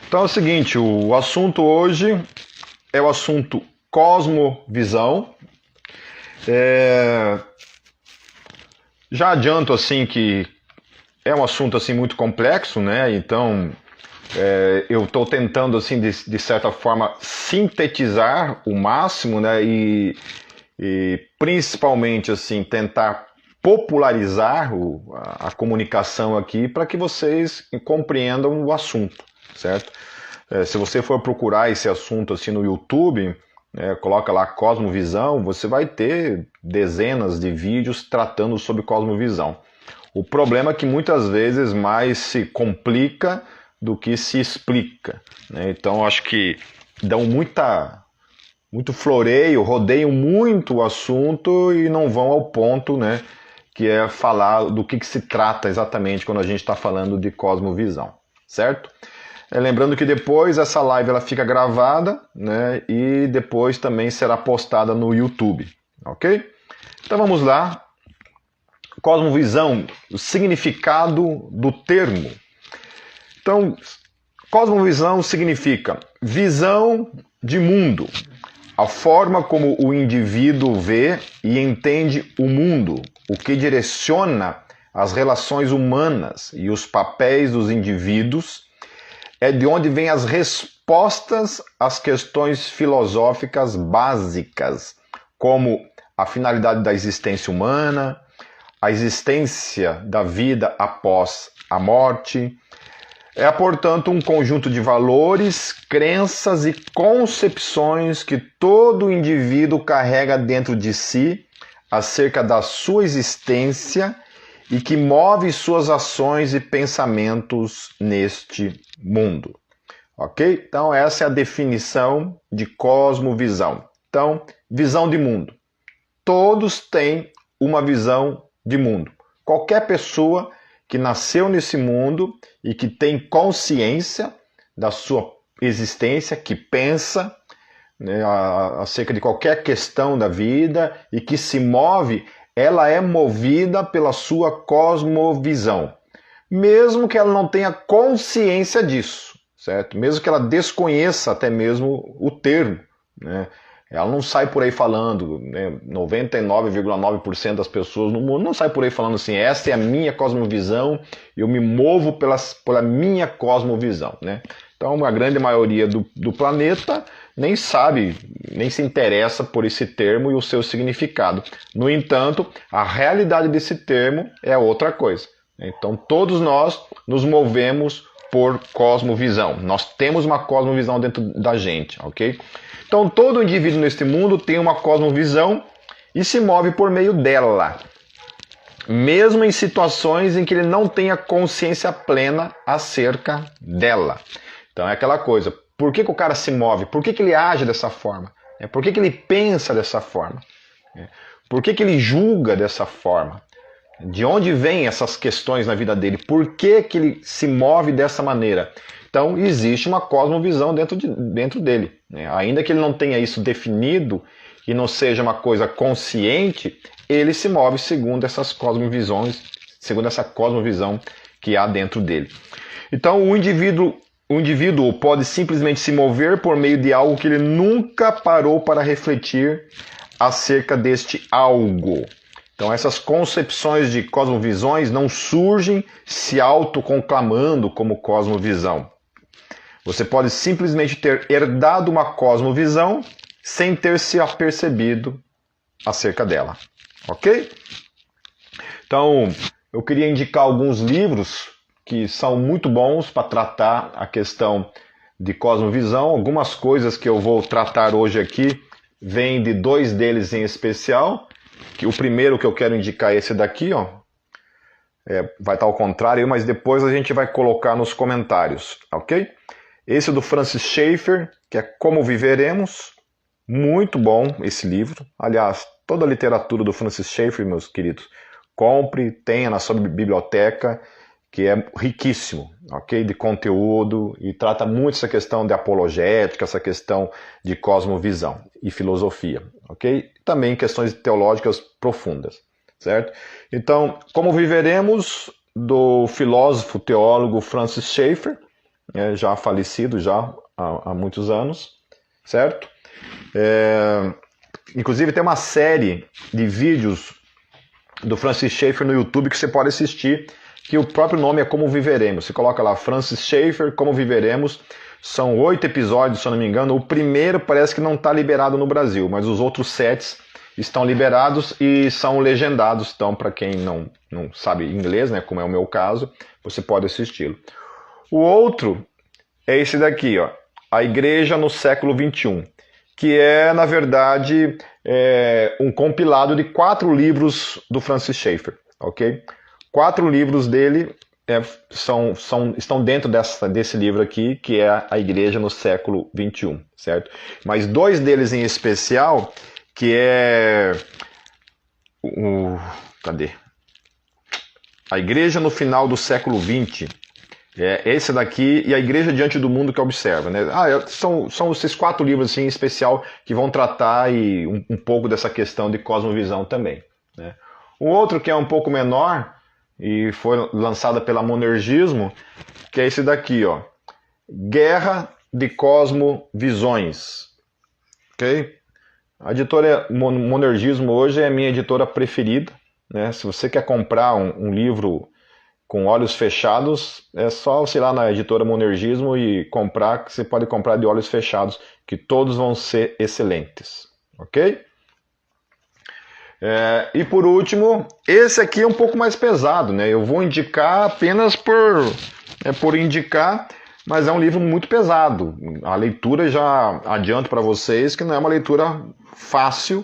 Então é o seguinte, o assunto hoje é o assunto cosmovisão. Já adianto assim que é um assunto assim muito complexo, né? Então eu estou tentando assim de certa forma sintetizar o máximo, né? E principalmente assim tentar popularizar a comunicação aqui para que vocês compreendam o assunto, certo? Se você for procurar esse assunto assim no YouTube, coloca lá Cosmovisão, você vai ter dezenas de vídeos tratando sobre cosmovisão. O problema é que muitas vezes mais se complica do que se explica, né? Então acho que dão muito floreio, rodeiam muito o assunto e não vão ao ponto, né? Que é falar do que se trata exatamente quando a gente está falando de cosmovisão, certo? Lembrando que depois essa live ela fica gravada, né? E depois também será postada no YouTube, ok? Então vamos lá. Cosmovisão, o significado do termo. Então, cosmovisão significa visão de mundo, a forma como o indivíduo vê e entende o mundo, o que direciona as relações humanas e os papéis dos indivíduos, é de onde vêm as respostas às questões filosóficas básicas, como a finalidade da existência humana, a existência da vida após a morte. É, portanto, um conjunto de valores, crenças e concepções que todo indivíduo carrega dentro de si acerca da sua existência e que move suas ações e pensamentos neste mundo. Ok? Então, essa é a definição de cosmovisão. Então, visão de mundo. Todos têm uma visão de mundo. Qualquer pessoa que nasceu nesse mundo e que tem consciência da sua existência, que pensa, né, acerca de qualquer questão da vida e que se move, ela é movida pela sua cosmovisão. Mesmo que ela não tenha consciência disso, certo? Mesmo que ela desconheça até mesmo o termo, né? Ela não sai por aí falando, né? 99,9% das pessoas no mundo não sai por aí falando assim, essa é a minha cosmovisão, eu me movo pela minha cosmovisão, né? Então a grande maioria do planeta nem sabe, nem se interessa por esse termo e o seu significado. No entanto, a realidade desse termo é outra coisa. Então todos nós nos movemos por cosmovisão. Nós temos uma cosmovisão dentro da gente, ok? Então todo indivíduo neste mundo tem uma cosmovisão e se move por meio dela, mesmo em situações em que ele não tenha consciência plena acerca dela. Então é aquela coisa, por que o cara se move? Por que ele age dessa forma? Por que ele pensa dessa forma? Por que ele julga dessa forma? De onde vêm essas questões na vida dele? Por que ele se move dessa maneira? Então, existe uma cosmovisão dentro dele. Ainda que ele não tenha isso definido e não seja uma coisa consciente, ele se move segundo essas cosmovisões, segundo essa cosmovisão que há dentro dele. Então, o indivíduo pode simplesmente se mover por meio de algo que ele nunca parou para refletir acerca deste algo. Então essas concepções de cosmovisões não surgem se autoconclamando como cosmovisão. Você pode simplesmente ter herdado uma cosmovisão sem ter se apercebido acerca dela. Ok? Então, eu queria indicar alguns livros que são muito bons para tratar a questão de cosmovisão. Algumas coisas que eu vou tratar hoje aqui vêm de dois deles em especial. Que o primeiro que eu quero indicar é esse daqui, ó. Vai estar ao contrário, mas depois a gente vai colocar nos comentários, ok? Esse do Francis Schaeffer, que é Como Viveremos. Muito bom esse livro. Aliás, toda a literatura do Francis Schaeffer, meus queridos, compre, tenha na sua biblioteca, que é riquíssimo, ok? De conteúdo e trata muito essa questão de apologética, essa questão de cosmovisão e filosofia, ok? Também questões teológicas profundas, certo? Então, Como Viveremos, do filósofo teólogo Francis Schaeffer, já falecido já há muitos anos, certo? Inclusive tem uma série de vídeos do Francis Schaeffer no YouTube que você pode assistir, que o próprio nome é Como Viveremos. Você coloca lá Francis Schaeffer, Como Viveremos. São 8 episódios, se eu não me engano. O primeiro parece que não está liberado no Brasil, mas os outros 7 estão liberados e são legendados. Então, para quem não sabe inglês, né, como é o meu caso, você pode assisti-lo. O outro é esse daqui, ó, A Igreja no Século XXI, que é, na verdade, um compilado de 4 livros do Francis Schaeffer, ok? 4 livros dele estão dentro desse livro aqui, que é A Igreja no Século XXI, certo? Mas 2 deles em especial, que é cadê? A Igreja no Final do Século XX, esse daqui, e A Igreja Diante do Mundo que Observa, né? São esses 4 livros assim, em especial que vão tratar um pouco dessa questão de cosmovisão também, né? O outro que é um pouco menor e foi lançada pela Monergismo, que é esse daqui, ó, Guerra de Cosmovisões, ok? A editora Monergismo hoje é a minha editora preferida, né? Se você quer comprar um livro com olhos fechados, é só você ir lá na editora Monergismo e comprar, que você pode comprar de olhos fechados, que todos vão ser excelentes, ok? E por último, esse aqui é um pouco mais pesado, né? Eu vou indicar apenas por indicar, mas é um livro muito pesado. A leitura, já adianto para vocês que não é uma leitura fácil,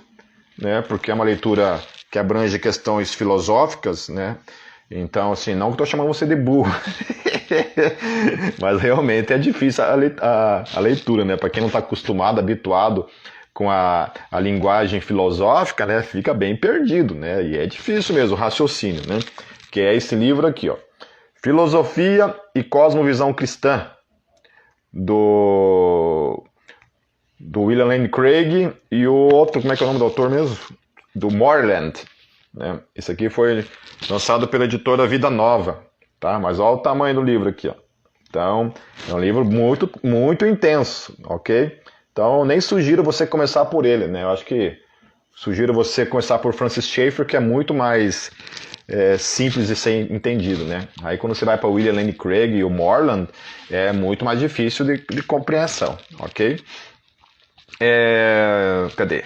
né? Porque é uma leitura que abrange questões filosóficas, né? Então, assim, não que estou chamando você de burro, mas realmente é difícil a leitura, né? Para quem não está acostumado, habituado com a linguagem filosófica, né, fica bem perdido, né, e é difícil mesmo o raciocínio, né, que é esse livro aqui, ó, Filosofia e Cosmovisão Cristã, do William Lane Craig, e o outro, como é que é o nome do autor mesmo? Do Moreland, né, esse aqui foi lançado pela editora Vida Nova, tá, mas olha o tamanho do livro aqui, ó, então, é um livro muito, muito intenso, ok? Então, nem sugiro você começar por ele, né? Eu acho que sugiro você começar por Francis Schaeffer, que é muito mais simples de ser entendido, né? Aí, quando você vai para William Lane Craig e o Moreland, é muito mais difícil de compreensão, ok? Cadê?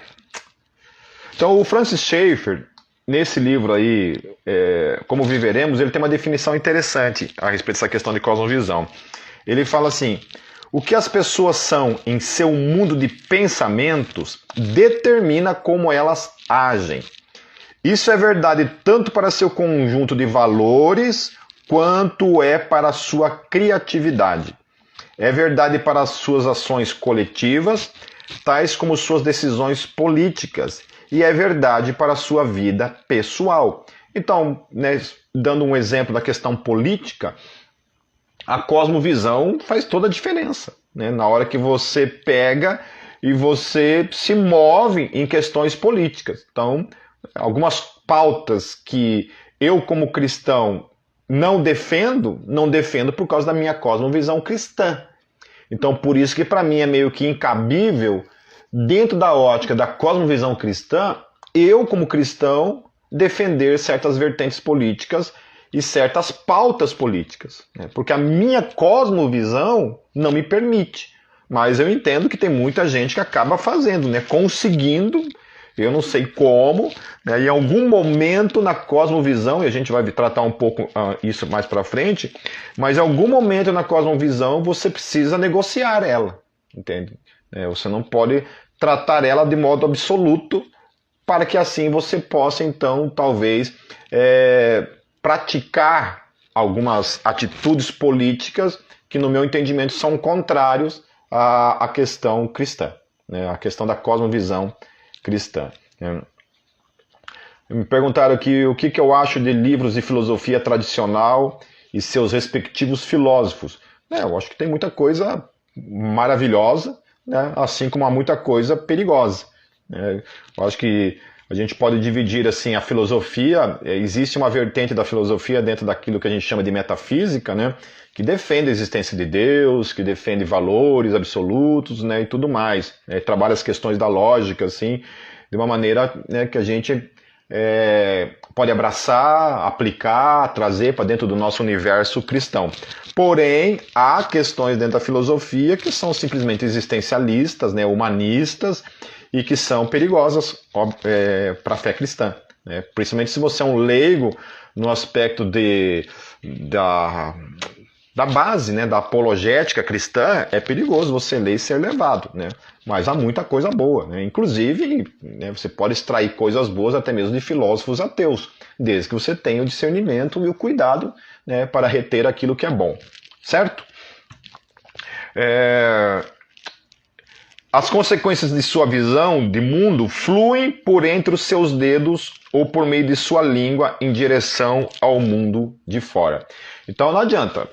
Então, o Francis Schaeffer, nesse livro aí, Como Viveremos, ele tem uma definição interessante a respeito dessa questão de cosmovisão. Ele fala assim: o que as pessoas são em seu mundo de pensamentos determina como elas agem. Isso é verdade tanto para seu conjunto de valores quanto é para a sua criatividade. É verdade para as suas ações coletivas, tais como suas decisões políticas, e é verdade para a sua vida pessoal. Então, né, dando um exemplo da questão política, a cosmovisão faz toda a diferença, né? Na hora que você pega e você se move em questões políticas. Então, algumas pautas que eu, como cristão, não defendo por causa da minha cosmovisão cristã. Então, por isso que para mim é meio que incabível, dentro da ótica da cosmovisão cristã, eu, como cristão, defender certas vertentes políticas e certas pautas políticas, né? Porque a minha cosmovisão não me permite, mas eu entendo que tem muita gente que acaba fazendo, né? Conseguindo, eu não sei como, né? Em algum momento na cosmovisão, e a gente vai tratar um pouco isso mais para frente, mas em algum momento na cosmovisão você precisa negociar ela, entende? Você não pode tratar ela de modo absoluto, para que assim você possa então talvez praticar algumas atitudes políticas que, no meu entendimento, são contrários à questão cristã, né? A questão da cosmovisão cristã. Me perguntaram aqui o que eu acho de livros de filosofia tradicional e seus respectivos filósofos. Eu acho que tem muita coisa maravilhosa, né? Assim como há muita coisa perigosa. Eu acho que A gente pode dividir assim a filosofia, existe uma vertente da filosofia dentro daquilo que a gente chama de metafísica, né, que defende a existência de Deus, que defende valores absolutos, né, e tudo mais, né, trabalha as questões da lógica assim, de uma maneira, né, que a gente pode abraçar, aplicar, trazer para dentro do nosso universo cristão. Porém, há questões dentro da filosofia que são simplesmente existencialistas, né, humanistas, e que são perigosas para a fé cristã, né? Principalmente se você é um leigo no aspecto da base, né, da apologética cristã, é perigoso você ler e ser levado, né? Mas há muita coisa boa, né? Inclusive, né, você pode extrair coisas boas até mesmo de filósofos ateus, desde que você tenha o discernimento e o cuidado, né, para reter aquilo que é bom, certo? As consequências de sua visão de mundo fluem por entre os seus dedos ou por meio de sua língua em direção ao mundo de fora. Então não adianta.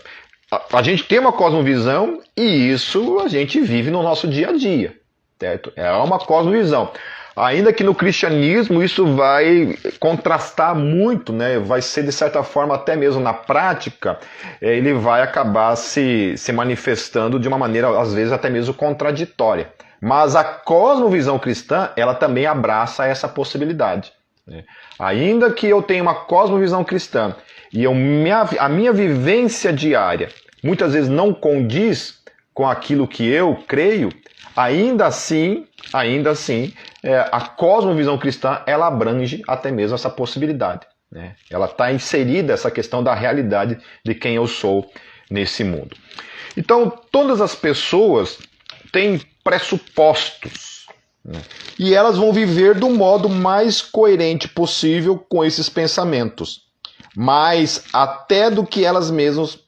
A gente tem uma cosmovisão e isso a gente vive no nosso dia a dia, certo? É uma cosmovisão. Ainda que no cristianismo isso vai contrastar muito, né? Vai ser de certa forma, até mesmo na prática, ele vai acabar se manifestando de uma maneira, às vezes, até mesmo contraditória. Mas a cosmovisão cristã, ela também abraça essa possibilidade, né? Ainda que eu tenha uma cosmovisão cristã e a minha vivência diária muitas vezes não condiz com aquilo que eu creio, ainda assim, a cosmovisão cristã, ela abrange até mesmo essa possibilidade, né? Ela está inserida essa questão da realidade de quem eu sou nesse mundo. Então, todas as pessoas têm pressupostos, né? E elas vão viver do modo mais coerente possível com esses pensamentos, mas até do que delas mesmas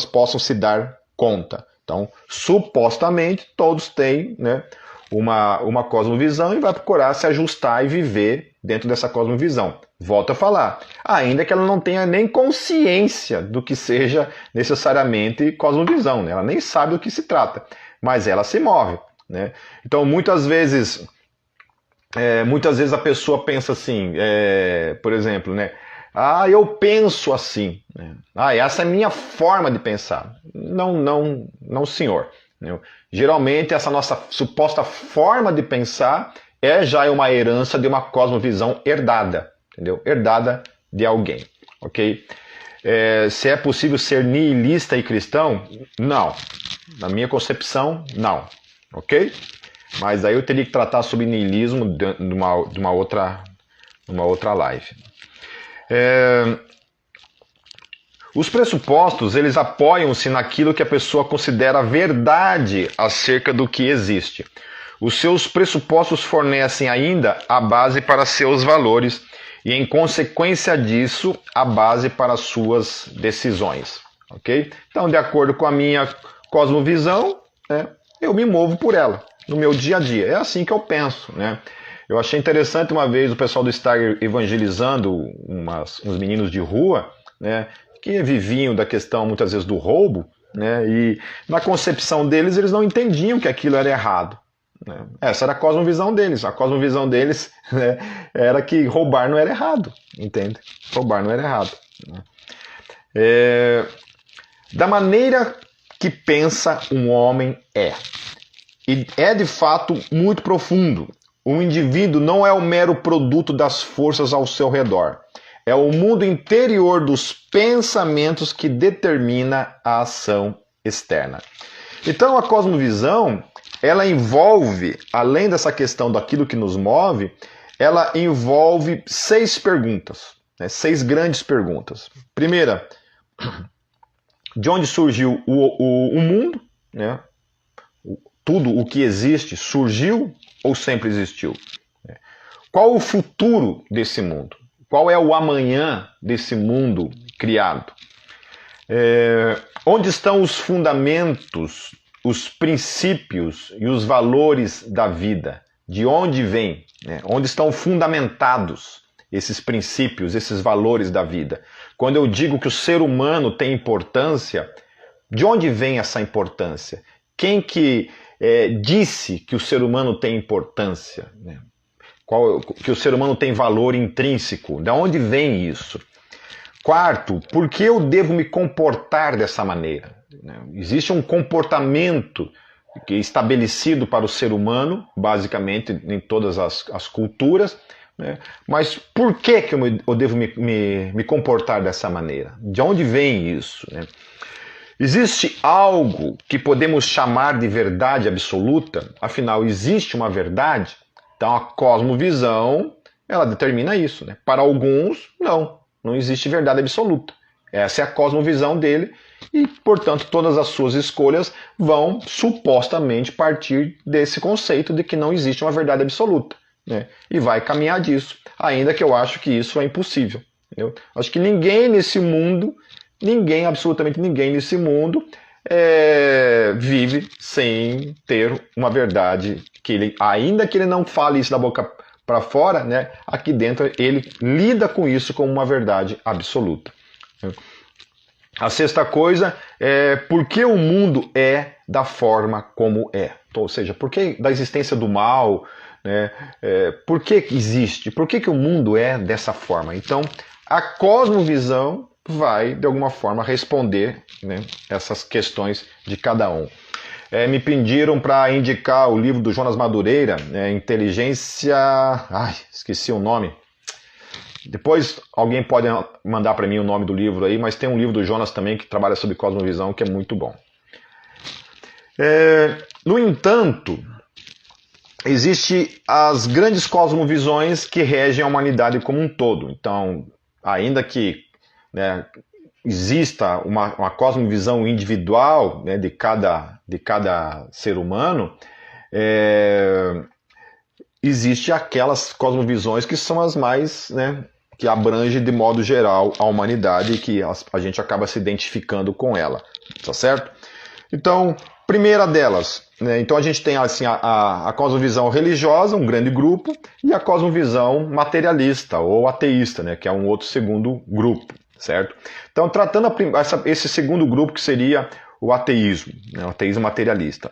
possam se dar conta. Então, supostamente, todos têm, né, uma cosmovisão e vai procurar se ajustar e viver dentro dessa cosmovisão. Volto a falar, ainda que ela não tenha nem consciência do que seja necessariamente cosmovisão, né? Ela nem sabe do que se trata, mas ela se move, né? Então, muitas vezes a pessoa pensa assim, por exemplo, né? Eu penso assim, né? Essa é a minha forma de pensar. Não, senhor. Geralmente, essa nossa suposta forma de pensar já é uma herança de uma cosmovisão herdada, entendeu? Herdada de alguém, ok? Se é possível ser nihilista e cristão? Não. Na minha concepção, não, ok? Mas aí eu teria que tratar sobre nihilismo de uma outra live. Os pressupostos, eles apoiam-se naquilo que a pessoa considera verdade acerca do que existe. Os seus pressupostos fornecem ainda a base para seus valores e, em consequência disso, a base para suas decisões. Ok? Então, de acordo com a minha cosmovisão, né, eu me movo por ela no meu dia a dia. É assim que eu penso, né? Eu achei interessante uma vez o pessoal do estar evangelizando uns meninos de rua, né, que viviam da questão muitas vezes do roubo, né, e na concepção deles eles não entendiam que aquilo era errado, né? Essa era a cosmovisão deles. A cosmovisão deles, né, era que roubar não era errado, entende? Roubar não era errado, né? Da maneira que pensa um homem e é de fato muito profundo. O indivíduo não é o mero produto das forças ao seu redor. É o mundo interior dos pensamentos que determina a ação externa. Então a cosmovisão, ela envolve, além dessa questão daquilo que nos move, ela envolve 6 perguntas, né? 6 grandes perguntas. Primeira, de onde surgiu o mundo, né? Tudo o que existe surgiu ou sempre existiu? Qual o futuro desse mundo? Qual é o amanhã desse mundo criado? Onde estão os fundamentos, os princípios e os valores da vida? De onde vem? Né? Onde estão fundamentados esses princípios, esses valores da vida? Quando eu digo que o ser humano tem importância, de onde vem essa importância? Quem que disse que o ser humano tem importância, né? que o ser humano tem valor intrínseco. De onde vem isso? Quarto, por que eu devo me comportar dessa maneira? Existe um comportamento que é estabelecido para o ser humano, basicamente em todas as culturas, né? Mas por que eu devo me comportar dessa maneira? De onde vem isso, né? Existe algo que podemos chamar de verdade absoluta? Afinal, existe uma verdade? Então a cosmovisão, ela determina isso, né? Para alguns, não existe verdade absoluta. Essa é a cosmovisão dele e, portanto, todas as suas escolhas vão supostamente partir desse conceito de que não existe uma verdade absoluta, né? E vai caminhar disso, ainda que eu acho que isso é impossível. Entendeu? Acho que absolutamente ninguém nesse mundo vive sem ter uma verdade que ele, ainda que ele não fale isso da boca para fora, né, aqui dentro ele lida com isso como uma verdade absoluta. A sexta coisa é por que o mundo é da forma como é. Então, ou seja, por que da existência do mal, né, por que existe, por que o mundo é dessa forma. Então, a cosmovisão vai, de alguma forma, responder, né, essas questões de cada um. Me pediram para indicar o livro do Jonas Madureira, Inteligência... esqueci o nome. Depois alguém pode mandar para mim o nome do livro aí, mas tem um livro do Jonas também que trabalha sobre cosmovisão, que é muito bom. No entanto, existem as grandes cosmovisões que regem a humanidade como um todo. Então, ainda que, né, exista uma cosmovisão individual, né, de cada ser humano, existe aquelas cosmovisões que são as mais, né, que abrangem de modo geral a humanidade e que a gente acaba se identificando com ela, tá certo? Então, primeira delas, né, então a gente tem assim, a cosmovisão religiosa, um grande grupo, e a cosmovisão materialista ou ateísta, né, que é um outro segundo grupo, certo? Então, tratando esse segundo grupo, que seria o ateísmo, né, o ateísmo materialista.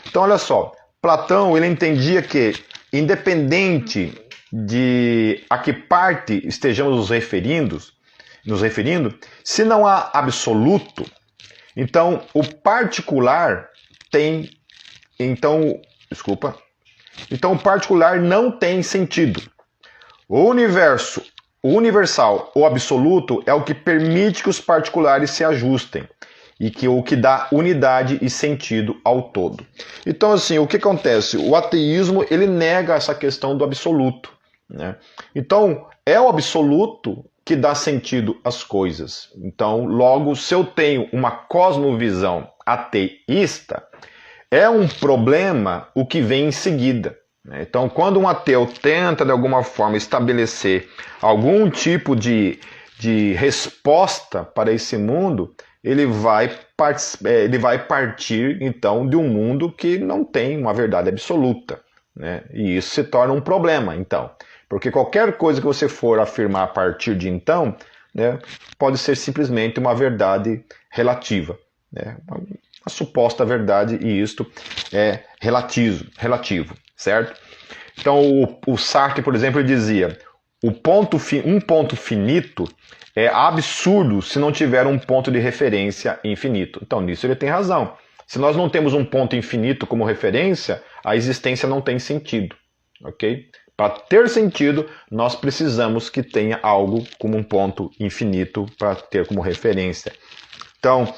Então, olha só, Platão ele entendia que, independente de a que parte estejamos nos referindo, se não há absoluto, então o particular tem, então o particular não tem sentido. O universal ou absoluto é o que permite que os particulares se ajustem e o que dá unidade e sentido ao todo. Então, assim, o que acontece? O ateísmo, ele nega essa questão do absoluto, né? Então, é o absoluto que dá sentido às coisas. Então, logo, se eu tenho uma cosmovisão ateísta, é um problema o que vem em seguida. Então, quando um ateu tenta, de alguma forma, estabelecer algum tipo de resposta para esse mundo, ele vai partir, então, de um mundo que não tem uma verdade absoluta, né? E isso se torna um problema, então. Porque qualquer coisa que você for afirmar a partir de então, né, pode ser simplesmente uma verdade relativa, né? Uma suposta verdade, e isto é relativo, certo? Então, o Sartre, por exemplo, ele dizia: um ponto finito é absurdo se não tiver um ponto de referência infinito. Então, nisso ele tem razão. Se nós não temos um ponto infinito como referência, a existência não tem sentido, ok? Para ter sentido, nós precisamos que tenha algo como um ponto infinito para ter como referência. Então,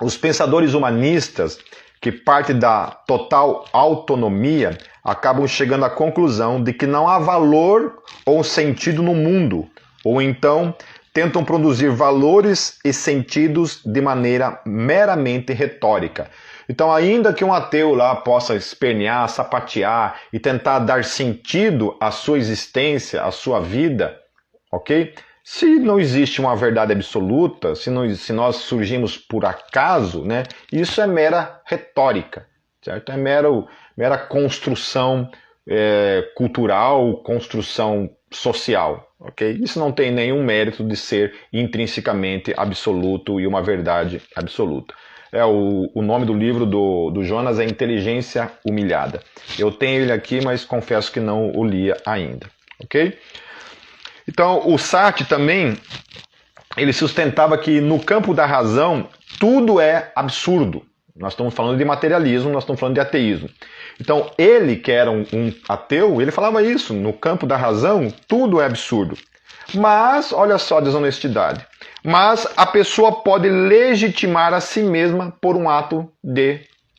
os pensadores humanistas, que partem da total autonomia, acabam chegando à conclusão de que não há valor ou sentido no mundo, ou então tentam produzir valores e sentidos de maneira meramente retórica. Então, ainda que um ateu lá possa espernear, sapatear e tentar dar sentido à sua existência, à sua vida, ok? Se não existe uma verdade absoluta, se nós surgimos por acaso, né, isso é mera retórica, certo? É mera construção cultural, construção social, ok? Isso não tem nenhum mérito de ser intrinsecamente absoluto e uma verdade absoluta. O nome do livro do Jonas é Inteligência Humilhada. Eu tenho ele aqui, mas confesso que não o li ainda, ok? Então, o Sartre também, ele sustentava que no campo da razão, tudo é absurdo. Nós estamos falando de materialismo, nós estamos falando de ateísmo. Então, ele, que era um ateu, ele falava isso, no campo da razão, tudo é absurdo. Mas, olha só a desonestidade, mas a pessoa pode legitimar a si mesma por um ato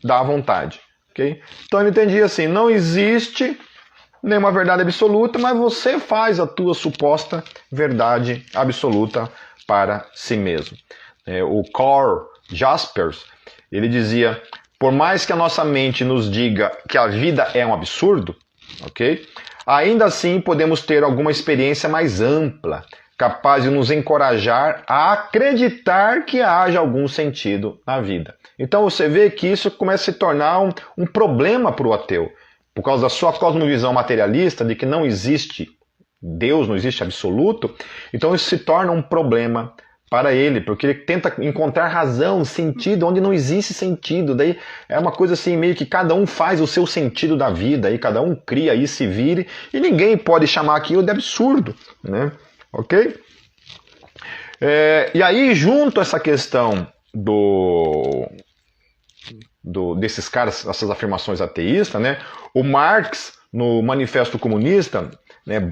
da vontade. Okay? Então, ele entendia assim, não existe nenhuma verdade absoluta, mas você faz a tua suposta verdade absoluta para si mesmo. O Karl Jaspers, ele dizia, por mais que a nossa mente nos diga que a vida é um absurdo, ok? Ainda assim podemos ter alguma experiência mais ampla, capaz de nos encorajar a acreditar que haja algum sentido na vida. Então você vê que isso começa a se tornar um problema para o ateu, por causa da sua cosmovisão materialista, de que não existe Deus, não existe absoluto, então isso se torna um problema para ele, porque ele tenta encontrar razão, sentido, onde não existe sentido. Daí é uma coisa assim, meio que cada um faz o seu sentido da vida, aí cada um cria e se vire, e ninguém pode chamar aquilo de absurdo, né? Ok? E aí, junto a essa questão desses caras, essas afirmações ateístas, né? O Marx, no Manifesto Comunista, né,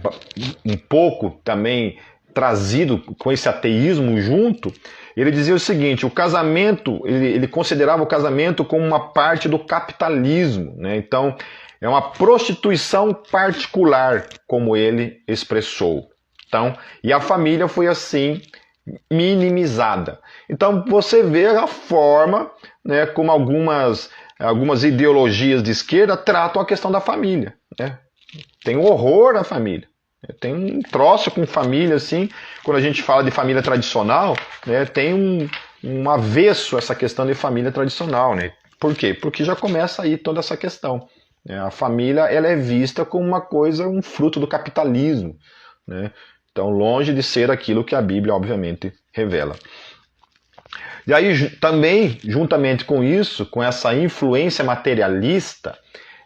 um pouco também trazido com esse ateísmo junto, ele dizia o seguinte, o casamento, ele considerava o casamento como uma parte do capitalismo, né? Então, é uma prostituição particular, como ele expressou. Então, e a família foi assim minimizada. Então, você vê a forma, né, como algumas ideologias de esquerda tratam a questão da família, né? Tem um horror à família. Tem um troço com família, assim, quando a gente fala de família tradicional, né, tem um avesso a essa questão de família tradicional, né? Por quê? Porque já começa aí toda essa questão. Né? A família, ela é vista como uma coisa, um fruto do capitalismo, né? Então, longe de ser aquilo que a Bíblia, obviamente, revela. E aí, também, juntamente com isso, com essa influência materialista,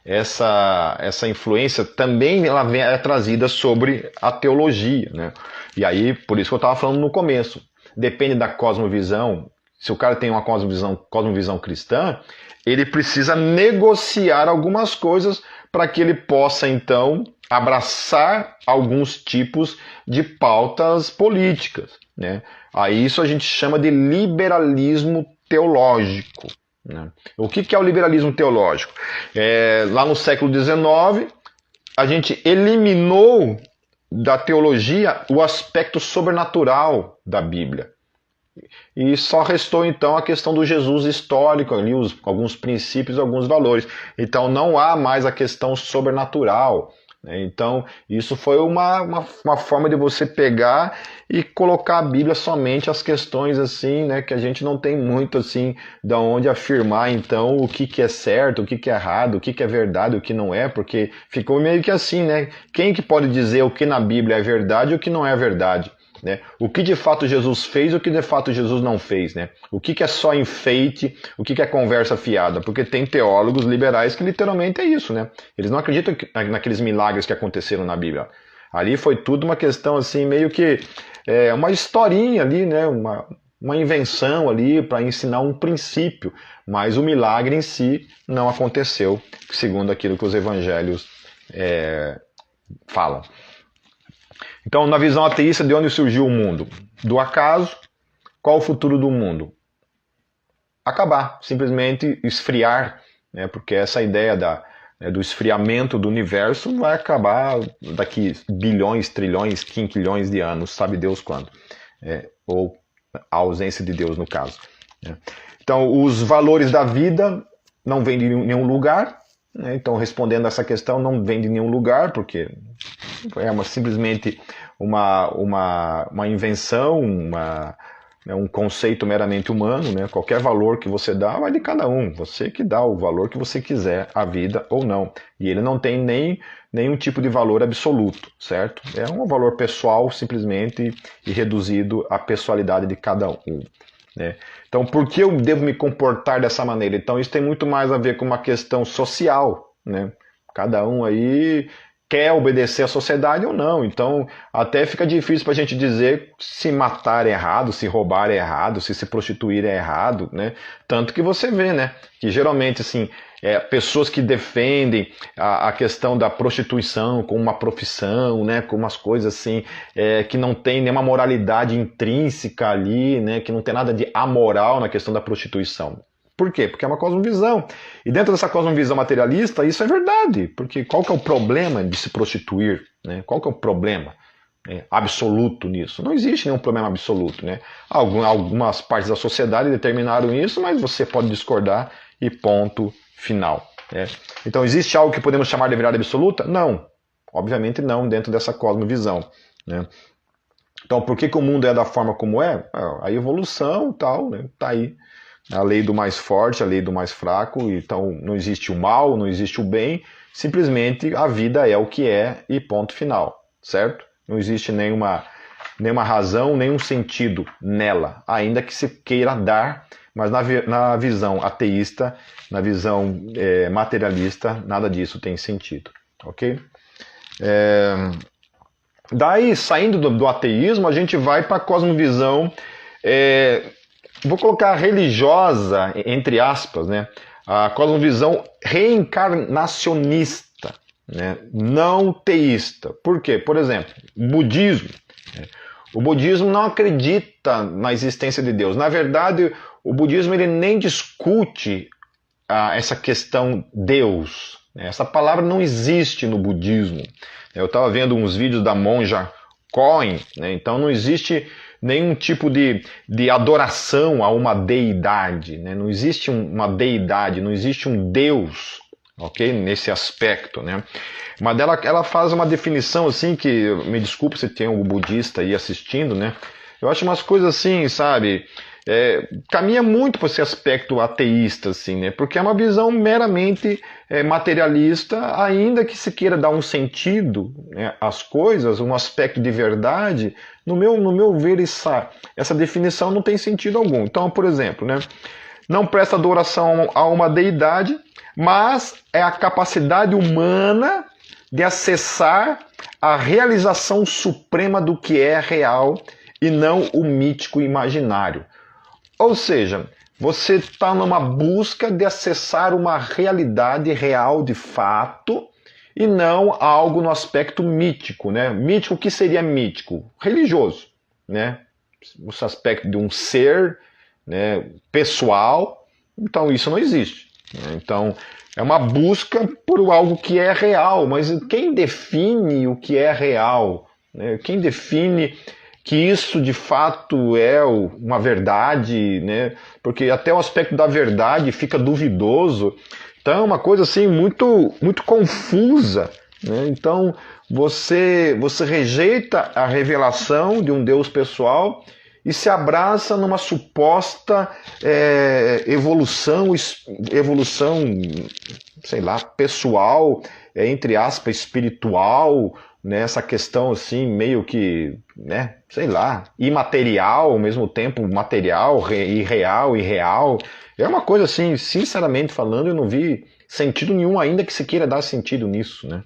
essa influência também ela é trazida sobre a teologia, né? E aí, por isso que eu estava falando no começo, depende da cosmovisão. Se o cara tem uma cosmovisão cristã, ele precisa negociar algumas coisas para que ele possa, então, abraçar alguns tipos de pautas políticas, né? Aí isso a gente chama de liberalismo teológico. O que é o liberalismo teológico? Lá no século XIX, a gente eliminou da teologia o aspecto sobrenatural da Bíblia. E só restou então a questão do Jesus histórico, ali, alguns princípios, alguns valores. Então não há mais a questão sobrenatural. Então, isso foi uma forma de você pegar e colocar a Bíblia somente as questões assim, né, que a gente não tem muito assim de onde afirmar então o que é certo, o que é errado, o que é verdade, o que não é, porque ficou meio que assim, né? Quem que pode dizer o que na Bíblia é verdade e o que não é verdade? Né? O que de fato Jesus fez e o que de fato Jesus não fez, né? O que é só enfeite, o que é conversa fiada, porque tem teólogos liberais que literalmente é isso, né? Eles não acreditam naqueles milagres que aconteceram na Bíblia. Ali foi tudo uma questão assim, meio que uma historinha ali, né? Uma invenção ali para ensinar um princípio, mas o milagre em si não aconteceu, segundo aquilo que os evangelhos falam. Então, na visão ateísta, de onde surgiu o mundo? Do acaso. Qual o futuro do mundo? Acabar, simplesmente esfriar, né? Porque essa ideia do esfriamento do universo vai acabar daqui bilhões, trilhões, quinquilhões de anos, sabe Deus quando. Ou a ausência de Deus, no caso. Então, os valores da vida não vêm de nenhum lugar. Então, respondendo a essa questão, não vem de nenhum lugar, porque é simplesmente uma invenção, é um conceito meramente humano, né? Qualquer valor que você dá vai de cada um. Você que dá o valor que você quiser à vida ou não. E ele não tem nenhum tipo de valor absoluto, certo? É um valor pessoal simplesmente e reduzido à pessoalidade de cada um. Né? Então, por que eu devo me comportar dessa maneira? Então, isso tem muito mais a ver com uma questão social, né? Cada um aí quer obedecer à sociedade ou não. Então, até fica difícil para a gente dizer se matar é errado, se roubar é errado, se prostituir é errado, né? Tanto que você vê, né? Que geralmente, assim, pessoas que defendem a questão da prostituição como uma profissão, né? Com umas coisas assim, que não tem nenhuma moralidade intrínseca ali, né? Que não tem nada de amoral na questão da prostituição. Por quê? Porque é uma cosmovisão. E dentro dessa cosmovisão materialista, isso é verdade. Porque qual que é o problema de se prostituir? Né? Qual que é o problema absoluto nisso? Não existe nenhum problema absoluto. Né? Algumas partes da sociedade determinaram isso, mas você pode discordar e ponto final. Né? Então, existe algo que podemos chamar de verdade absoluta? Não. Obviamente não, dentro dessa cosmovisão. Né? Então, por que o mundo é da forma como é? A evolução e tal, né? Tá aí. A lei do mais forte, a lei do mais fraco, então não existe o mal, não existe o bem, simplesmente a vida é o que é e ponto final, certo? Não existe nenhuma razão, nenhum sentido nela, ainda que se queira dar, mas na visão ateísta, na visão materialista, nada disso tem sentido, ok? Daí, saindo do ateísmo, a gente vai para a cosmovisão... vou colocar religiosa, entre aspas, né? A cosmovisão reencarnacionista, né? Não teísta. Por quê? Por exemplo, budismo. O budismo não acredita na existência de Deus. Na verdade, o budismo ele nem discute essa questão Deus. Essa palavra não existe no budismo. Eu estava vendo uns vídeos da monja Koen, né? Então não existe nenhum tipo de adoração a uma deidade, né? Não existe uma deidade, não existe um Deus, ok? Nesse aspecto, né? Mas ela faz uma definição assim que, me desculpe se tem algum budista aí assistindo, né? Eu acho umas coisas assim, sabe? Caminha muito para esse aspecto ateísta, assim, né? Porque é uma visão meramente materialista, ainda que se queira dar um sentido, né, às coisas, um aspecto de verdade, no meu ver, essa definição não tem sentido algum. Então, por exemplo, né, não presta adoração a uma deidade, mas é a capacidade humana de acessar a realização suprema do que é real e não o mítico imaginário. Ou seja, você está numa busca de acessar uma realidade real de fato e não algo no aspecto mítico, né? Mítico, o que seria mítico? Religioso, né? Esse aspecto de um ser, né, pessoal. Então isso não existe. Né? Então é uma busca por algo que é real, mas quem define o que é real? Né? Quem define que isso de fato é uma verdade, né? Porque até o aspecto da verdade fica duvidoso. Então é uma coisa assim muito, muito confusa. Né? Então você rejeita a revelação de um Deus pessoal e se abraça numa suposta evolução, sei lá, pessoal, entre aspas, espiritual, né, essa questão assim, meio que, né, sei lá, imaterial, ao mesmo tempo material, irreal, irreal. É uma coisa assim, sinceramente falando, eu não vi sentido nenhum ainda que se queira dar sentido nisso, né.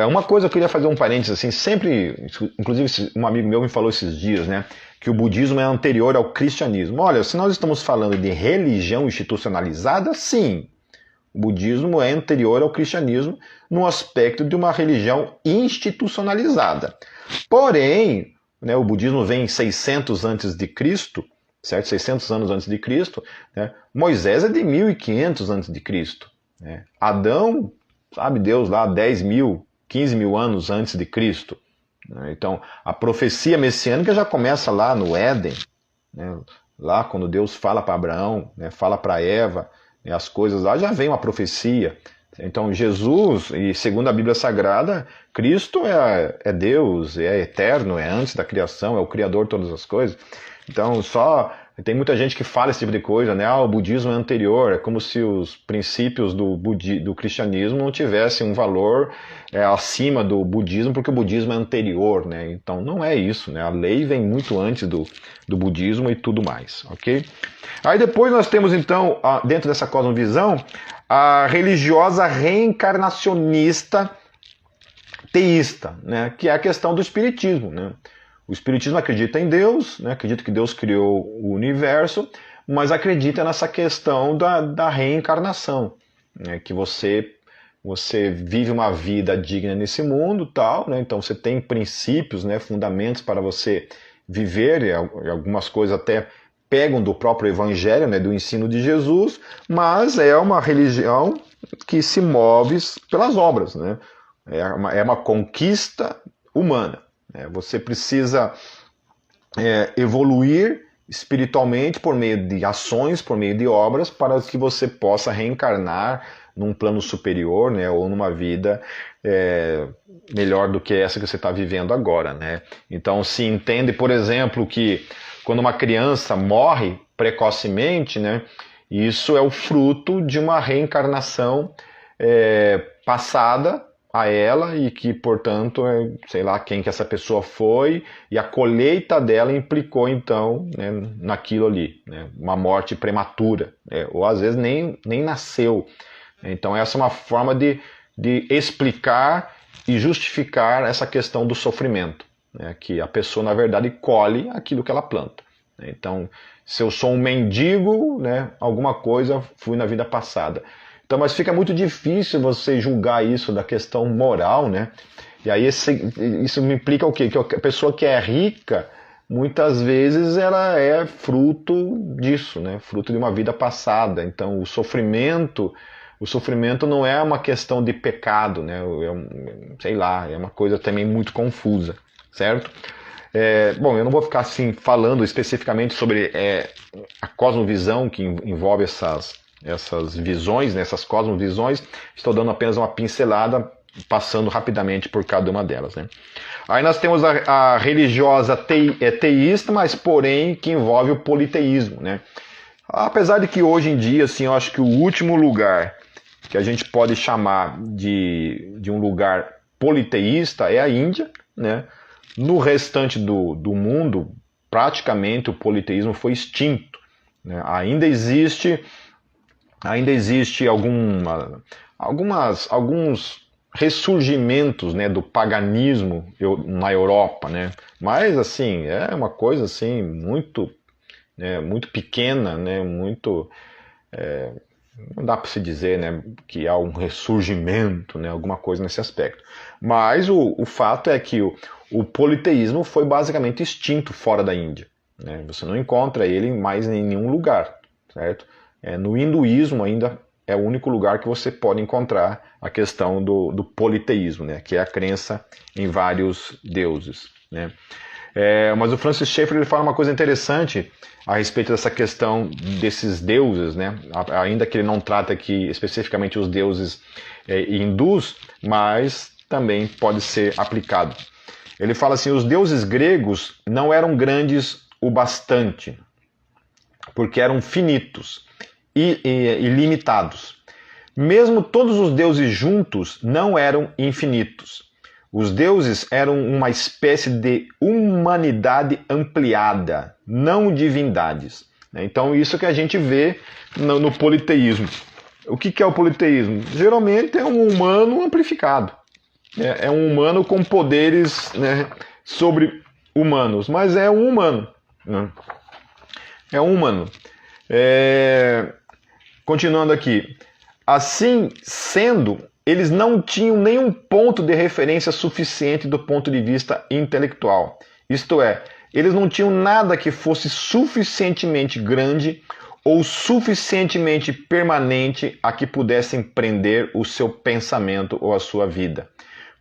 Uma coisa eu queria fazer um parênteses assim, sempre, inclusive um amigo meu me falou esses dias, né, que o budismo é anterior ao cristianismo. Olha, se nós estamos falando de religião institucionalizada, sim, o budismo é anterior ao cristianismo no aspecto de uma religião institucionalizada. Porém, né, o budismo vem em 600 antes de Cristo, certo? 600 anos antes de Cristo. Né? Moisés é de 1500 antes de Cristo. Né? Adão, sabe Deus lá, 10 mil, 15 mil anos antes de Cristo. Né? Então, a profecia messiânica já começa lá no Éden, né? Lá quando Deus fala para Abraão, né, fala para Eva, as coisas lá, já vem uma profecia, Então Jesus, e segundo a Bíblia Sagrada, Cristo é Deus, é eterno, é antes da criação, é o Criador de todas as coisas. Então tem muita gente que fala esse tipo de coisa, né? O budismo é anterior, é como se os princípios do cristianismo não tivessem um valor acima do budismo, porque o budismo é anterior, né? Então não é isso, né? A lei vem muito antes do budismo e tudo mais, ok? Aí depois nós temos então, dentro dessa cosmovisão, a religiosa reencarnacionista teísta, né? Que é a questão do espiritismo, né? O espiritismo acredita em Deus, né? Acredita que Deus criou o universo, mas acredita nessa questão da reencarnação, né? Que você vive uma vida digna nesse mundo, tal, né? Então você tem princípios, né? Fundamentos para você viver, e algumas coisas até pegam do próprio evangelho, né? Do ensino de Jesus, mas é uma religião que se move pelas obras, né? É uma conquista humana. Você precisa evoluir espiritualmente por meio de ações, por meio de obras, para que você possa reencarnar num plano superior, né, ou numa vida melhor do que essa que você está vivendo agora, né? Então se entende, por exemplo, que quando uma criança morre precocemente, né, isso é o fruto de uma reencarnação passada a ela e que, portanto, sei lá quem que essa pessoa foi, e a colheita dela implicou, então, né, naquilo ali, né, uma morte prematura, ou às vezes nem nasceu. Então essa é uma forma de explicar e justificar essa questão do sofrimento, né, que a pessoa, na verdade, colhe aquilo que ela planta. Então, se eu sou um mendigo, né, alguma coisa fui na vida passada. Então, mas fica muito difícil você julgar isso da questão moral, né? E aí isso me implica o quê? Que a pessoa que é rica, muitas vezes ela é fruto disso, né? Fruto de uma vida passada. Então, o sofrimento não é uma questão de pecado, né? Sei lá, é uma coisa também muito confusa, certo? Bom, eu não vou ficar assim falando especificamente sobre a cosmovisão que envolve essas visões, né, essas cosmovisões. Estou dando apenas uma pincelada, passando rapidamente por cada uma delas, né? Aí nós temos a religiosa teísta, mas porém que envolve o politeísmo, né? Apesar de que hoje em dia, assim, eu acho que o último lugar que a gente pode chamar de um lugar politeísta é a Índia, né? No restante do mundo, praticamente o politeísmo foi extinto, né? Ainda existe alguns ressurgimentos, né, do paganismo na Europa, né? Mas assim é uma coisa assim muito pequena, né? Não dá para se dizer, né, que há um ressurgimento, né, alguma coisa nesse aspecto. Mas o fato é que o politeísmo foi basicamente extinto fora da Índia, né? Você não encontra ele mais em nenhum lugar, certo? No hinduísmo ainda é o único lugar que você pode encontrar a questão do politeísmo, né? Que é a crença em vários deuses, né? Mas o Francis Schaeffer ele fala uma coisa interessante a respeito dessa questão desses deuses, né? Ainda que ele não trata aqui especificamente os deuses hindus, mas também pode ser aplicado. Ele fala assim: os deuses gregos não eram grandes o bastante, porque eram finitos e limitados. Mesmo todos os deuses juntos não eram infinitos. Os deuses eram uma espécie de humanidade ampliada, não divindades. Então isso que a gente vê no politeísmo. O que é o politeísmo? Geralmente é um humano amplificado. É um humano com poderes, né, sobre-humanos, mas é um humano, né? É um humano. Continuando aqui. Assim sendo, eles não tinham nenhum ponto de referência suficiente do ponto de vista intelectual. Isto é, eles não tinham nada que fosse suficientemente grande ou suficientemente permanente a que pudessem prender o seu pensamento ou a sua vida.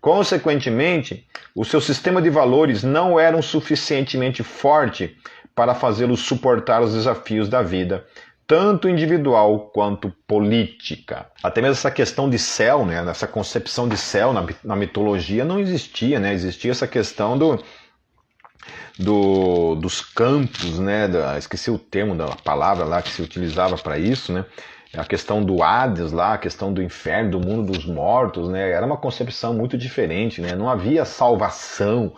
Consequentemente, o seu sistema de valores não era suficientemente forte para fazê-los suportar os desafios da vida, tanto individual quanto política. Até mesmo essa questão de céu, né, essa concepção de céu na mitologia não existia, né? Existia essa questão dos campos, né? Esqueci o termo da palavra lá que se utilizava para isso, né? A questão do Hades lá, a questão do inferno, do mundo dos mortos, né? Era uma concepção muito diferente, né? Não havia salvação,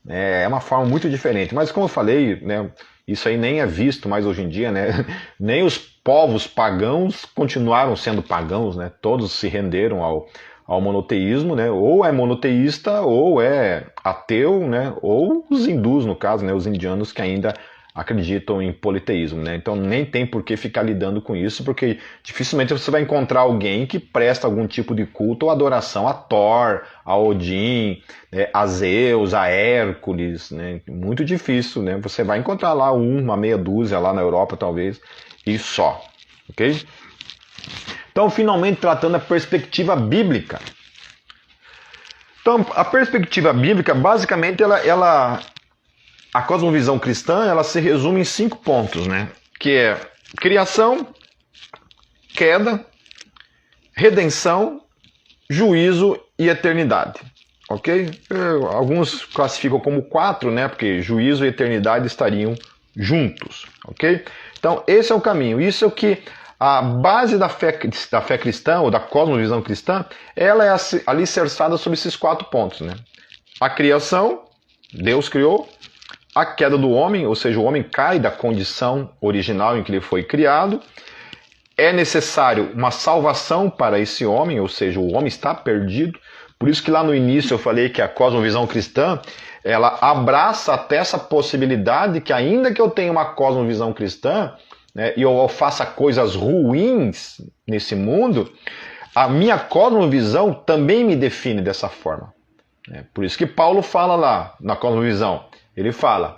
né? É uma forma muito diferente. Mas como eu falei, né? Isso aí nem é visto mais hoje em dia, né? Nem os povos pagãos continuaram sendo pagãos, né? Todos se renderam ao monoteísmo, né? Ou é monoteísta, ou é ateu, né? Ou os hindus, no caso, né? Os indianos que ainda acreditam em politeísmo, né? Então nem tem por que ficar lidando com isso, porque dificilmente você vai encontrar alguém que presta algum tipo de culto ou adoração a Thor, a Odin, né? A Zeus, a Hércules, né? Muito difícil, né? Você vai encontrar lá uma meia dúzia lá na Europa, talvez, e só, ok? Então, finalmente, tratando a perspectiva bíblica. Então, a perspectiva bíblica, basicamente, a cosmovisão cristã, ela se resume em 5 pontos, né? Que é criação, queda, redenção, juízo e eternidade. Ok? Alguns classificam como 4, né? Porque juízo e eternidade estariam juntos. Ok? Então, esse é o caminho. Isso é o que a base da fé cristã, ou da cosmovisão cristã, ela é alicerçada sobre esses 4 pontos, né? A criação, Deus criou. A queda do homem, ou seja, o homem cai da condição original em que ele foi criado. É necessário uma salvação para esse homem, ou seja, o homem está perdido. Por isso que lá no início eu falei que a cosmovisão cristã, ela abraça até essa possibilidade que ainda que eu tenha uma cosmovisão cristã, né, e eu faça coisas ruins nesse mundo, a minha cosmovisão também me define dessa forma. Por isso que Paulo fala lá na cosmovisão, ele fala,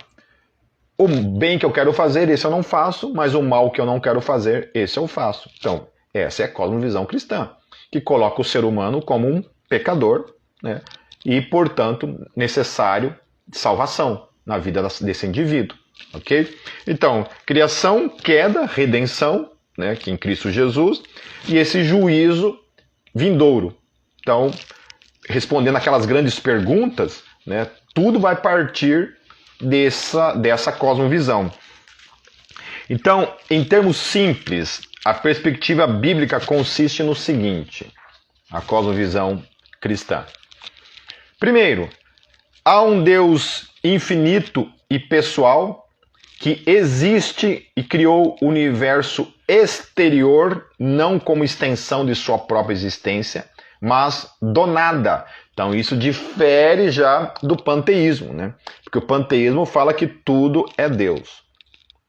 o bem que eu quero fazer, esse eu não faço, mas o mal que eu não quero fazer, esse eu faço. Então, essa é a cosmovisão cristã, que coloca o ser humano como um pecador, né, e, portanto, necessário de salvação na vida desse indivíduo. Ok? Então, criação, queda, redenção, né, que em Cristo Jesus, e esse juízo vindouro. Então, respondendo aquelas grandes perguntas, né, tudo vai partir dessa cosmovisão. Então, em termos simples, a perspectiva bíblica consiste no seguinte, a cosmovisão cristã. Primeiro, há um Deus infinito e pessoal que existe e criou o universo exterior, não como extensão de sua própria existência, mas do nada. Então isso difere já do panteísmo, né? Porque o panteísmo fala que tudo é Deus,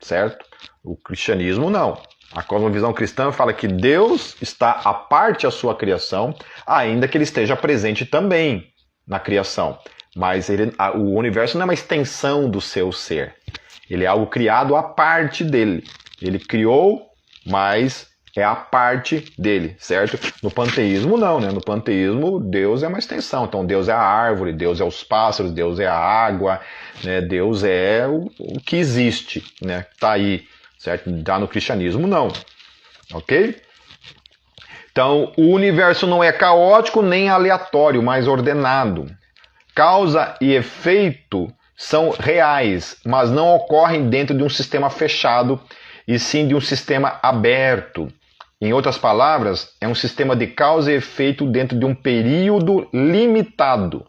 certo? O cristianismo não. A cosmovisão cristã fala que Deus está à parte da sua criação, ainda que ele esteja presente também na criação. Mas o universo não é uma extensão do seu ser. Ele é algo criado à parte dele. Ele criou, mas é a parte dele, certo? No panteísmo não, né? No panteísmo Deus é uma extensão. Então Deus é a árvore, Deus é os pássaros, Deus é a água, né? Deus é o que existe, né? Tá aí, certo? Já no cristianismo não, ok? Então o universo não é caótico nem aleatório, mas ordenado. Causa e efeito são reais, mas não ocorrem dentro de um sistema fechado, e sim de um sistema aberto. Em outras palavras, é um sistema de causa e efeito dentro de um período limitado.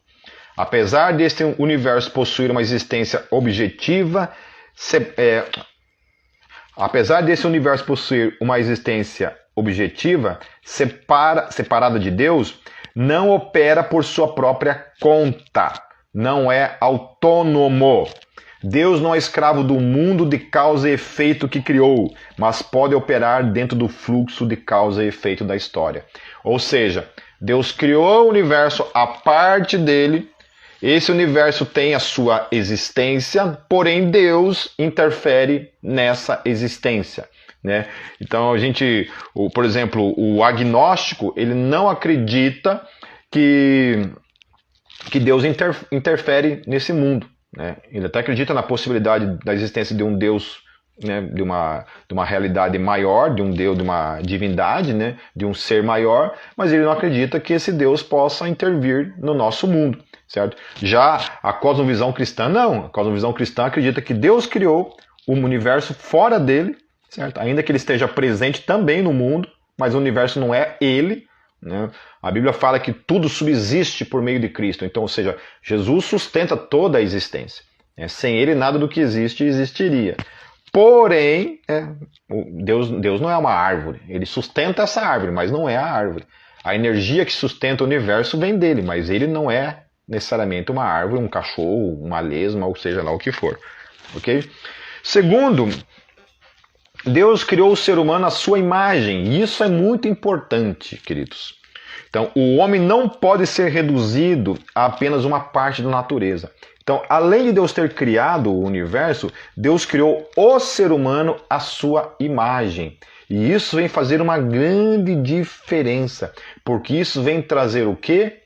Apesar deste universo possuir uma existência objetiva, separada de Deus, não opera por sua própria conta, não é autônomo. Deus não é escravo do mundo de causa e efeito que criou, mas pode operar dentro do fluxo de causa e efeito da história. Ou seja, Deus criou o universo à parte dele, esse universo tem a sua existência, porém Deus interfere nessa existência, né? Então por exemplo, o agnóstico, ele não acredita que Deus interfere nesse mundo, né? Ele até acredita na possibilidade da existência de um Deus né, de uma realidade maior, de um Deus, de uma divindade, né, de um ser maior, mas ele não acredita que esse Deus possa intervir no nosso mundo, certo? Já a cosmovisão cristã, não. A cosmovisão cristã acredita que Deus criou o universo fora dele, certo? Ainda que ele esteja presente também no mundo, mas o universo não é ele, né? A Bíblia fala que tudo subsiste por meio de Cristo, então, ou seja, Jesus sustenta toda a existência. Sem ele, nada do que existe existiria. Porém, Deus não é uma árvore. Ele sustenta essa árvore, mas não é a árvore. A energia que sustenta o universo vem dele, mas ele não é necessariamente uma árvore, um cachorro, uma lesma, ou seja lá o que for. Ok? Segundo, Deus criou o ser humano à sua imagem. E isso é muito importante, queridos. Então, o homem não pode ser reduzido a apenas uma parte da natureza. Então, além de Deus ter criado o universo, Deus criou o ser humano à sua imagem. E isso vem fazer uma grande diferença, porque isso vem trazer o quê?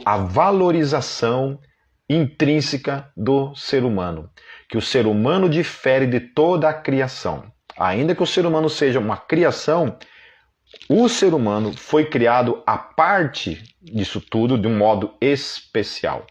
A valorização intrínseca do ser humano. Que o ser humano difere de toda a criação. Ainda que o ser humano seja uma criação, o ser humano foi criado à parte disso tudo de um modo especial.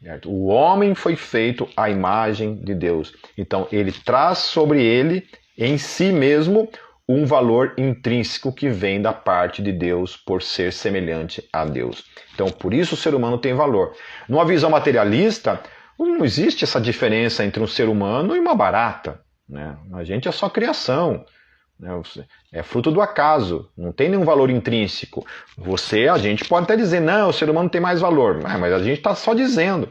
Certo? O homem foi feito à imagem de Deus. Então, ele traz sobre ele, em si mesmo, um valor intrínseco que vem da parte de Deus por ser semelhante a Deus. Então, por isso o ser humano tem valor. Numa visão materialista, não existe essa diferença entre um ser humano e uma barata, né? A gente é só criação. É fruto do acaso, não tem nenhum valor intrínseco. A gente pode até dizer, não, o ser humano tem mais valor, mas a gente está só dizendo.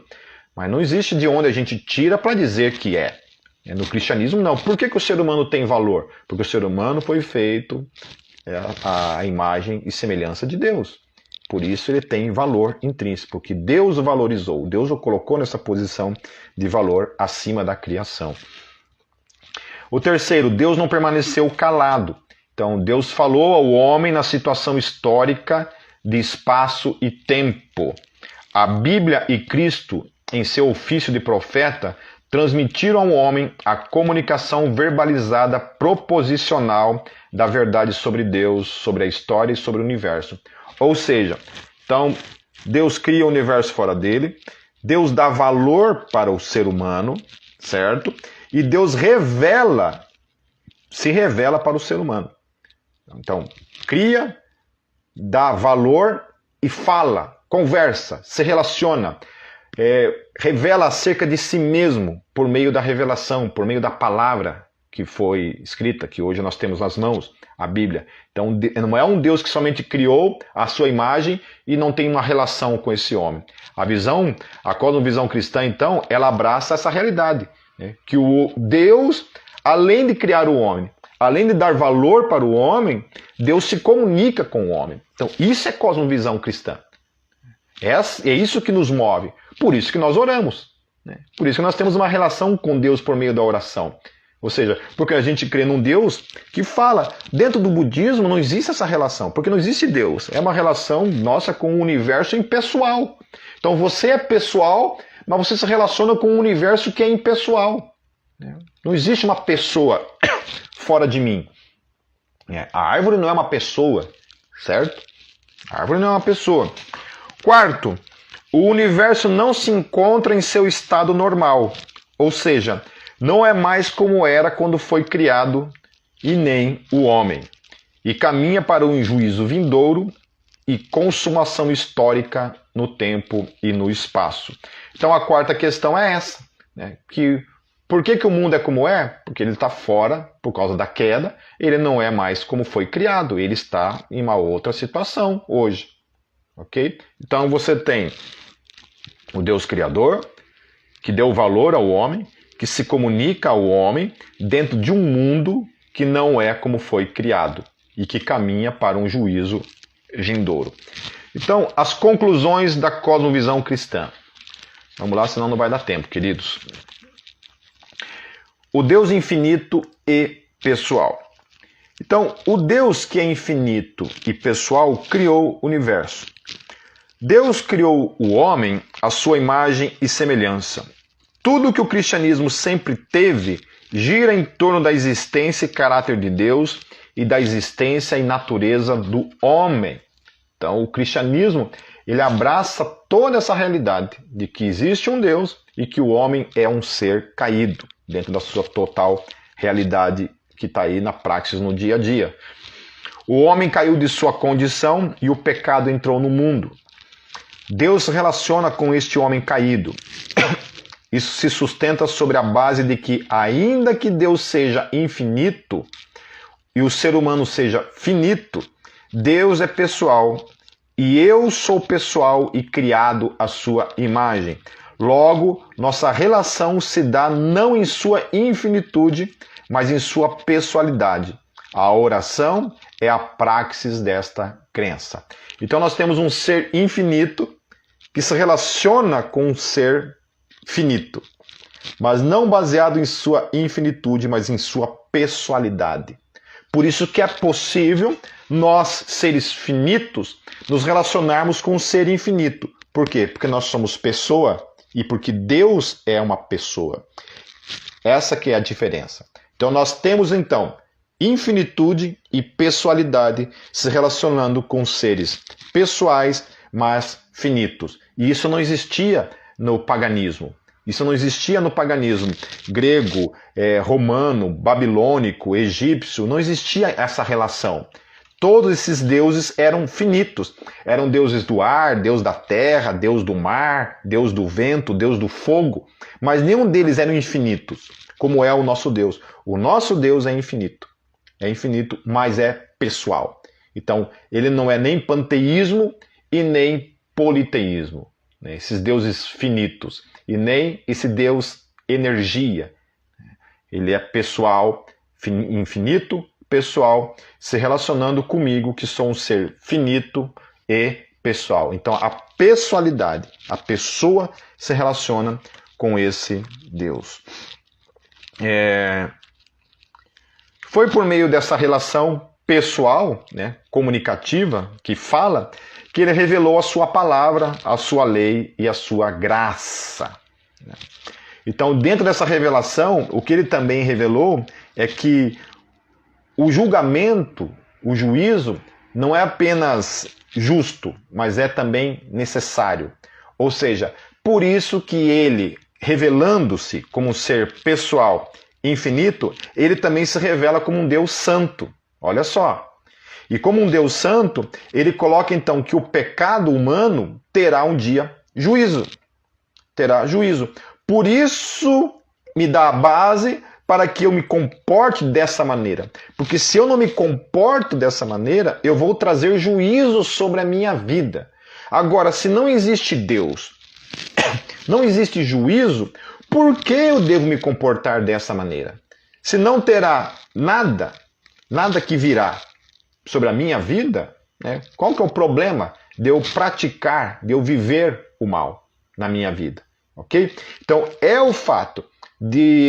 Mas não existe de onde a gente tira para dizer que é. No cristianismo, não. Por que o ser humano tem valor? Porque o ser humano foi feito à imagem e semelhança de Deus. Por isso ele tem valor intrínseco, porque Deus o valorizou, Deus o colocou nessa posição de valor acima da criação. O terceiro, Deus não permaneceu calado. Então, Deus falou ao homem na situação histórica de espaço e tempo. A Bíblia e Cristo, em seu ofício de profeta, transmitiram ao homem a comunicação verbalizada proposicional da verdade sobre Deus, sobre a história e sobre o universo. Ou seja, então, Deus cria o universo fora dele, Deus dá valor para o ser humano, certo? E Deus se revela para o ser humano. Então, cria, dá valor e fala, conversa, se relaciona, revela acerca de si mesmo por meio da revelação, por meio da palavra que foi escrita, que hoje nós temos nas mãos, a Bíblia. Então, não é um Deus que somente criou a sua imagem e não tem uma relação com esse homem. A cosmovisão cristã, então, ela abraça essa realidade. Que o Deus, além de criar o homem, além de dar valor para o homem, Deus se comunica com o homem. Então, isso é cosmovisão cristã. É isso que nos move. Por isso que nós oramos. Por isso que nós temos uma relação com Deus por meio da oração. Ou seja, porque a gente crê num Deus que fala. Dentro do budismo não existe essa relação, porque não existe Deus. É uma relação nossa com o universo impessoal. Então, você é pessoal, mas você se relaciona com um universo que é impessoal. Não existe uma pessoa fora de mim. A árvore não é uma pessoa, certo? A árvore não é uma pessoa. Quarto, o universo não se encontra em seu estado normal. Ou seja, não é mais como era quando foi criado e nem o homem. E caminha para um juízo vindouro e consumação histórica no tempo e no espaço. Então a quarta questão é essa. Por que o mundo é como é? Porque ele está fora, por causa da queda, ele não é mais como foi criado, ele está em uma outra situação hoje. Ok? Então você tem o Deus Criador, que deu valor ao homem, que se comunica ao homem dentro de um mundo que não é como foi criado e que caminha para um juízo vindouro. Então, as conclusões da cosmovisão cristã. Vamos lá, senão não vai dar tempo, queridos. O Deus infinito e pessoal. Então, o Deus que é infinito e pessoal criou o universo. Deus criou o homem à sua imagem e semelhança. Tudo que o cristianismo sempre teve gira em torno da existência e caráter de Deus e da existência e natureza do homem. Então, o cristianismo, ele abraça toda essa realidade de que existe um Deus e que o homem é um ser caído, dentro da sua total realidade que está aí na praxis, no dia a dia. O homem caiu de sua condição e o pecado entrou no mundo. Deus se relaciona com este homem caído. Isso se sustenta sobre a base de que, ainda que Deus seja infinito e o ser humano seja finito, Deus é pessoal e eu sou pessoal e criado à sua imagem. Logo, nossa relação se dá não em sua infinitude, mas em sua pessoalidade. A oração é a praxis desta crença. Então nós temos um ser infinito que se relaciona com um ser finito, mas não baseado em sua infinitude, mas em sua pessoalidade. Por isso que é possível nós, seres finitos, nos relacionarmos com um ser infinito. Por quê? Porque nós somos pessoa e porque Deus é uma pessoa. Essa que é a diferença. Então nós temos então infinitude e pessoalidade se relacionando com seres pessoais, mas finitos. E isso não existia no paganismo. Isso não existia no paganismo grego, romano, babilônico, egípcio. Não existia essa relação. Todos esses deuses eram finitos. Eram deuses do ar, deus da terra, deus do mar, deus do vento, deus do fogo. Mas nenhum deles eram infinitos, como é o nosso Deus. O nosso Deus é infinito. É infinito, mas é pessoal. Então, ele não é nem panteísmo e nem politeísmo, né? Esses deuses finitos. E nem esse Deus energia. Ele é pessoal, infinito, pessoal, se relacionando comigo, que sou um ser finito e pessoal. Então, a pessoalidade, a pessoa se relaciona com esse Deus. Foi por meio dessa relação pessoal, né, comunicativa, que fala, que ele revelou a sua palavra, a sua lei e a sua graça. Então, dentro dessa revelação, o que ele também revelou é que o julgamento, o juízo, não é apenas justo, mas é também necessário. Ou seja, por isso que ele, revelando-se como um ser pessoal, infinito, ele também se revela como um Deus santo. Olha só. E como um Deus santo, ele coloca então que o pecado humano terá um dia juízo. Terá juízo. Por isso me dá a base para que eu me comporte dessa maneira. Porque se eu não me comporto dessa maneira, eu vou trazer juízo sobre a minha vida. Agora, se não existe Deus, não existe juízo, por que eu devo me comportar dessa maneira? Se não terá nada que virá sobre a minha vida, né? Qual que é o problema de eu praticar, de eu viver o mal na minha vida? Ok? Então, é o fato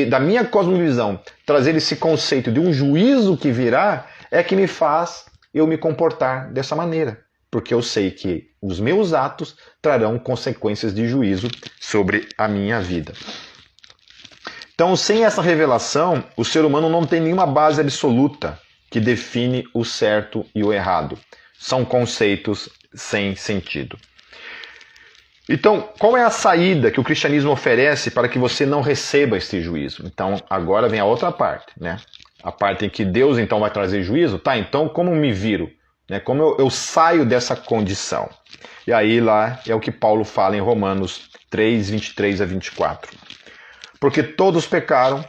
da minha cosmovisão trazer esse conceito de um juízo que virá, é que me faz eu me comportar dessa maneira. Porque eu sei que os meus atos trarão consequências de juízo sobre a minha vida. Então, sem essa revelação, o ser humano não tem nenhuma base absoluta que define o certo e o errado. São conceitos sem sentido. Então, qual é a saída que o cristianismo oferece para que você não receba este juízo? Então, agora vem a outra parte, né? A parte em que Deus então vai trazer juízo. Tá, então como me viro? Né? Como eu saio dessa condição? E aí lá é o que Paulo fala em Romanos 3, 23 a 24. Porque todos pecaram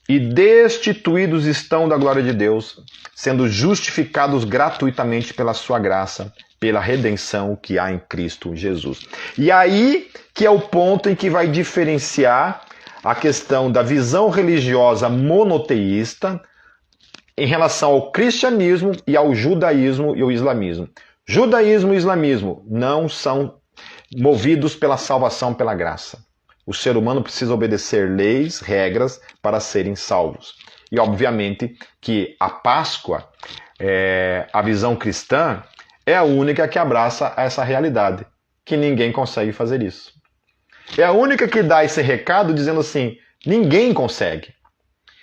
e destituídos estão da glória de Deus, sendo justificados gratuitamente pela sua graça, pela redenção que há em Cristo Jesus. E aí que é o ponto em que vai diferenciar a questão da visão religiosa monoteísta em relação ao cristianismo e ao judaísmo e ao islamismo. Judaísmo e islamismo não são movidos pela salvação pela graça. O ser humano precisa obedecer leis, regras para serem salvos. E obviamente que a Páscoa, a visão cristã, é a única que abraça essa realidade, que ninguém consegue fazer isso. É a única que dá esse recado dizendo assim, ninguém consegue.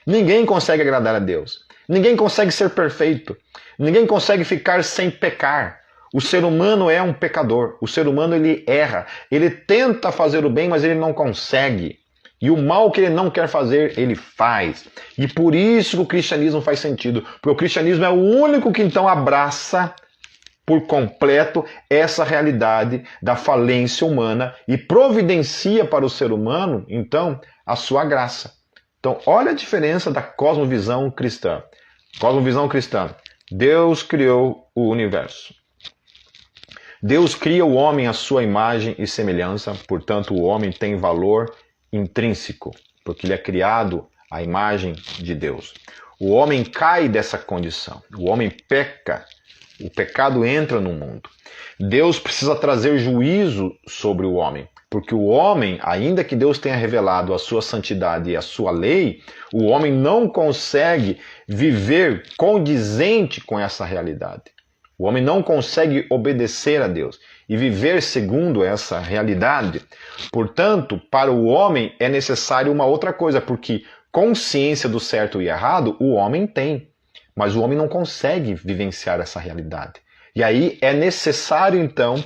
Ninguém consegue agradar a Deus. Ninguém consegue ser perfeito. Ninguém consegue ficar sem pecar. O ser humano é um pecador. O ser humano, ele erra. Ele tenta fazer o bem, mas ele não consegue. E o mal que ele não quer fazer, ele faz. E por isso que o cristianismo faz sentido. Porque o cristianismo é o único que então abraça por completo essa realidade da falência humana e providencia para o ser humano, então, a sua graça. Então, olha a diferença da cosmovisão cristã. Cosmovisão cristã. Deus criou o universo. Deus cria o homem à sua imagem e semelhança, portanto, o homem tem valor intrínseco, porque ele é criado à imagem de Deus. O homem cai dessa condição. O homem peca. O pecado entra no mundo. Deus precisa trazer juízo sobre o homem, porque o homem, ainda que Deus tenha revelado a sua santidade e a sua lei, o homem não consegue viver condizente com essa realidade. O homem não consegue obedecer a Deus e viver segundo essa realidade. Portanto, para o homem é necessário uma outra coisa, porque consciência do certo e errado o homem tem. Mas o homem não consegue vivenciar essa realidade. E aí é necessário, então,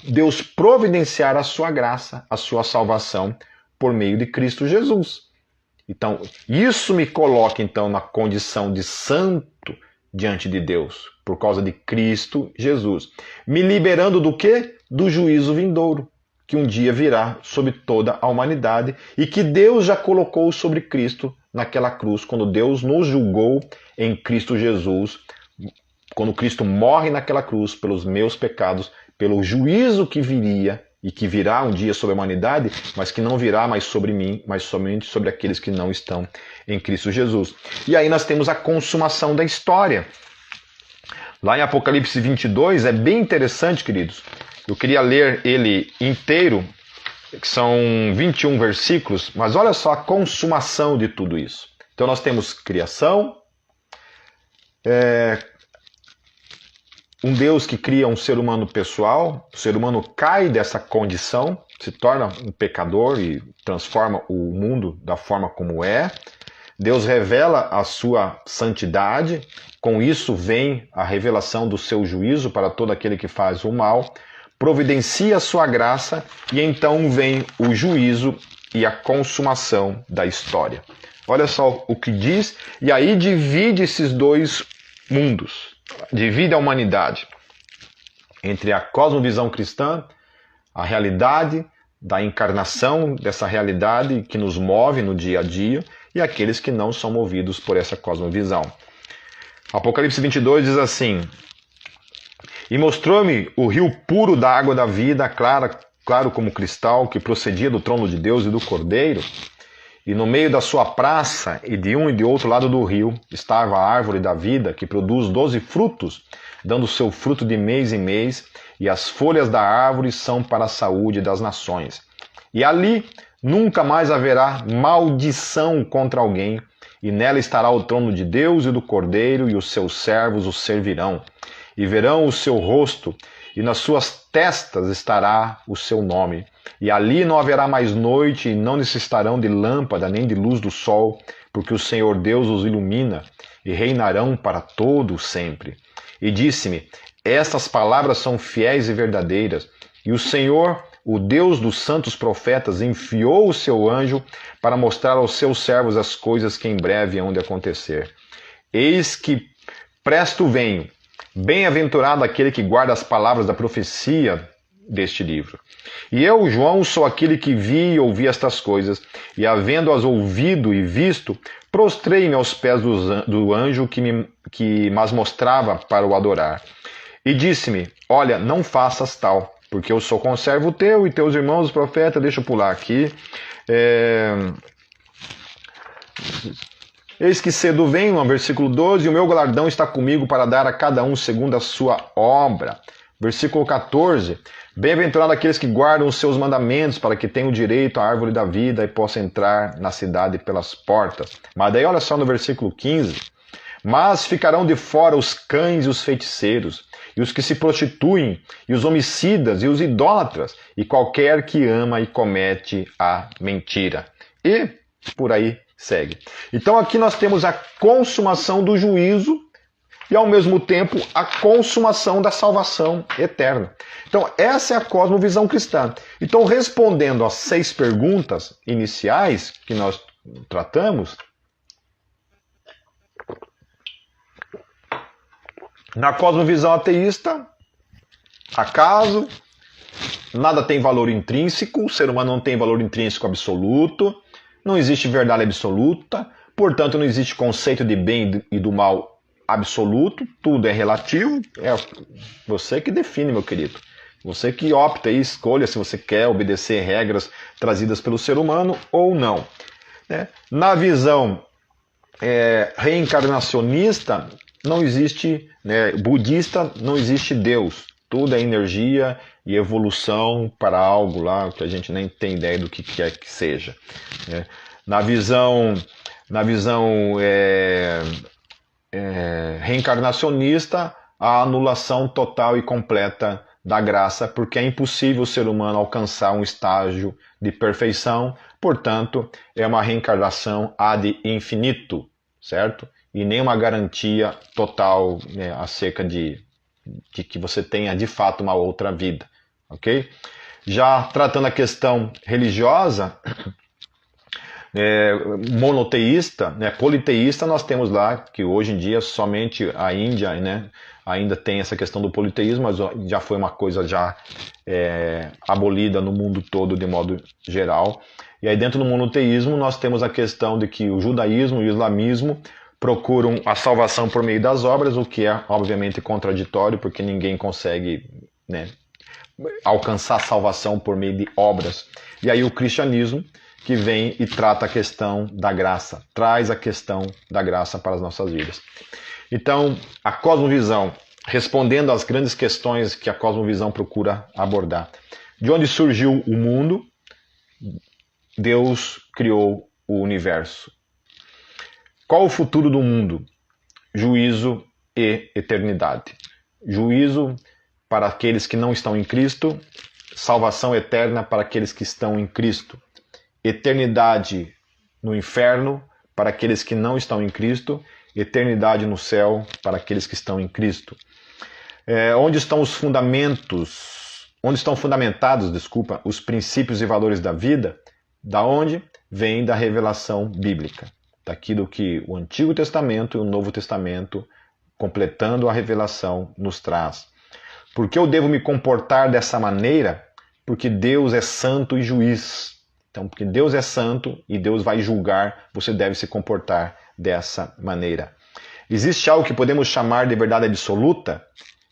Deus providenciar a sua graça, a sua salvação, por meio de Cristo Jesus. Então, isso me coloca, então, na condição de santo diante de Deus, por causa de Cristo Jesus. Me liberando do quê? Do juízo vindouro, que um dia virá sobre toda a humanidade e que Deus já colocou sobre Cristo naquela cruz, quando Deus nos julgou em Cristo Jesus, quando Cristo morre naquela cruz pelos meus pecados, pelo juízo que viria e que virá um dia sobre a humanidade, mas que não virá mais sobre mim, mas somente sobre aqueles que não estão em Cristo Jesus. E aí nós temos a consumação da história. Lá em Apocalipse 22, é bem interessante, queridos. Eu queria ler ele inteiro, que são 21 versículos, mas olha só a consumação de tudo isso. Então nós temos criação, um Deus que cria um ser humano pessoal, o ser humano cai dessa condição, se torna um pecador e transforma o mundo da forma como é. Deus revela a sua santidade, com isso vem a revelação do seu juízo para todo aquele que faz o mal, providencia a sua graça e então vem o juízo e a consumação da história. Olha só o que diz, e aí divide esses dois mundos, divide a humanidade entre a cosmovisão cristã, a realidade da encarnação dessa realidade que nos move no dia a dia, e aqueles que não são movidos por essa cosmovisão. Apocalipse 22 diz assim: E mostrou-me o rio puro da água da vida, claro como cristal, que procedia do trono de Deus e do Cordeiro. E no meio da sua praça, e de um e de outro lado do rio, estava a árvore da vida, que produz 12 frutos, dando seu fruto de mês em mês, e as folhas da árvore são para a saúde das nações. E ali nunca mais haverá maldição contra alguém, e nela estará o trono de Deus e do Cordeiro, e os seus servos o servirão. E verão o seu rosto, e nas suas testas estará o seu nome. E ali não haverá mais noite, e não necessitarão de lâmpada, nem de luz do sol, porque o Senhor Deus os ilumina, e reinarão para todo sempre. E disse-me: Estas palavras são fiéis e verdadeiras, e o Senhor, o Deus dos santos profetas, enviou o seu anjo para mostrar aos seus servos as coisas que em breve hão de acontecer. Eis que presto venho. Bem-aventurado aquele que guarda as palavras da profecia deste livro. E eu, João, sou aquele que vi e ouvi estas coisas, e havendo-as ouvido e visto, prostrei-me aos pés do anjo que mas mostrava para o adorar. E disse-me: Olha, não faças tal, porque eu sou conservo teu e teus irmãos os profetas. Deixa eu pular aqui. Eis que cedo venho, no versículo 12, e o meu galardão está comigo para dar a cada um segundo a sua obra. Versículo 14, bem-aventurado aqueles que guardam os seus mandamentos, para que tenham direito à árvore da vida e possam entrar na cidade pelas portas. Mas daí olha só no versículo 15, mas ficarão de fora os cães e os feiticeiros, e os que se prostituem, e os homicidas, e os idólatras, e qualquer que ama e comete a mentira. E por aí segue. Então aqui nós temos a consumação do juízo e ao mesmo tempo a consumação da salvação eterna. Então essa é a cosmovisão cristã. Então respondendo às 6 perguntas iniciais que nós tratamos, na cosmovisão ateísta, acaso, nada tem valor intrínseco, o ser humano não tem valor intrínseco absoluto, não existe verdade absoluta, portanto não existe conceito de bem e do mal absoluto, tudo é relativo, é você que define, meu querido. Você que opta e escolha se você quer obedecer regras trazidas pelo ser humano ou não. Na visão reencarnacionista, não existe, budista, não existe Deus. Tudo é energia e evolução para algo lá que a gente nem tem ideia do que quer que seja. Na visão reencarnacionista, a anulação total e completa da graça, porque é impossível o ser humano alcançar um estágio de perfeição, portanto, é uma reencarnação ad infinito, certo? E nenhuma garantia total acerca de que você tenha de fato uma outra vida, ok? Já tratando a questão religiosa, monoteísta, politeísta, nós temos lá que hoje em dia somente a Índia, ainda tem essa questão do politeísmo, mas já foi uma coisa já abolida no mundo todo de modo geral. E aí dentro do monoteísmo nós temos a questão de que o judaísmo e o islamismo procuram a salvação por meio das obras, o que é obviamente contraditório, porque ninguém consegue alcançar a salvação por meio de obras. E aí o cristianismo, que vem e trata a questão da graça, traz a questão da graça para as nossas vidas. Então, a cosmovisão, respondendo às grandes questões que a cosmovisão procura abordar. De onde surgiu o mundo? Deus criou o universo. Qual o futuro do mundo? Juízo e eternidade. Juízo para aqueles que não estão em Cristo, salvação eterna para aqueles que estão em Cristo. Eternidade no inferno para aqueles que não estão em Cristo, eternidade no céu para aqueles que estão em Cristo. Onde estão os fundamentos, onde estão fundamentados, os princípios e valores da vida? Da onde? Vem da revelação bíblica. Daquilo que o Antigo Testamento e o Novo Testamento, completando a revelação, nos traz. Por que eu devo me comportar dessa maneira? Porque Deus é santo e juiz. Então, porque Deus é santo e Deus vai julgar, você deve se comportar dessa maneira. Existe algo que podemos chamar de verdade absoluta?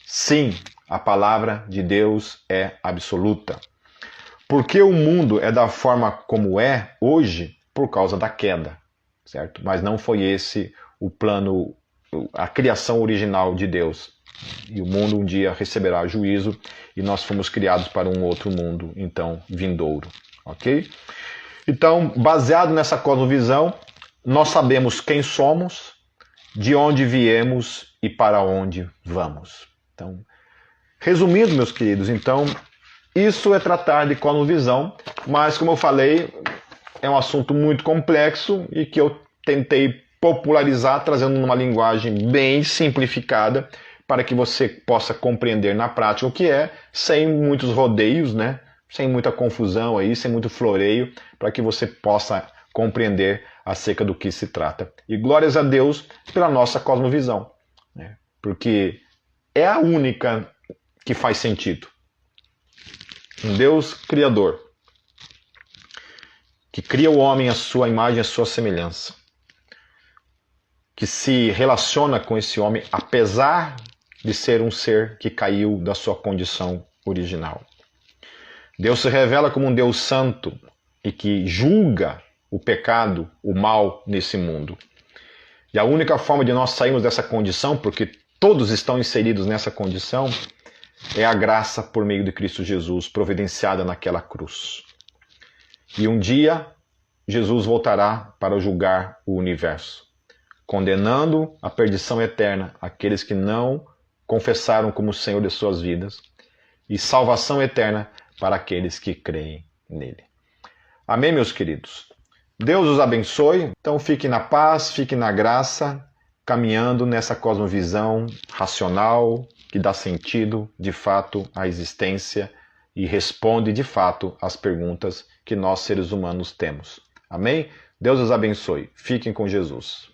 Sim, a palavra de Deus é absoluta. Por que o mundo é da forma como é hoje? Por causa da queda, certo? Mas não foi esse o plano, a criação original de Deus. E o mundo um dia receberá juízo e nós fomos criados para um outro mundo, então, vindouro. Ok? Então, baseado nessa cosmovisão, nós sabemos quem somos, de onde viemos e para onde vamos. Então, resumindo, meus queridos, então, isso é tratar de cosmovisão, mas, como eu falei, é um assunto muito complexo e que eu tentei popularizar, trazendo numa linguagem bem simplificada, para que você possa compreender na prática o que é, sem muitos rodeios, sem muita confusão aí, sem muito floreio, para que você possa compreender acerca do que se trata. E glórias a Deus pela nossa cosmovisão, porque é a única que faz sentido. Um Deus criador, que cria o homem à sua imagem e à sua semelhança, que se relaciona com esse homem apesar de ser um ser que caiu da sua condição original. Deus se revela como um Deus santo e que julga o pecado, o mal nesse mundo. E a única forma de nós sairmos dessa condição, porque todos estão inseridos nessa condição, é a graça por meio de Cristo Jesus, providenciada naquela cruz. E um dia, Jesus voltará para julgar o universo, condenando a perdição eterna aqueles que não confessaram como Senhor de suas vidas, e salvação eterna para aqueles que creem nele. Amém, meus queridos? Deus os abençoe. Então fiquem na paz, fiquem na graça, caminhando nessa cosmovisão racional que dá sentido, de fato, à existência e responde, de fato, às perguntas que nós, seres humanos, temos. Amém? Deus os abençoe. Fiquem com Jesus.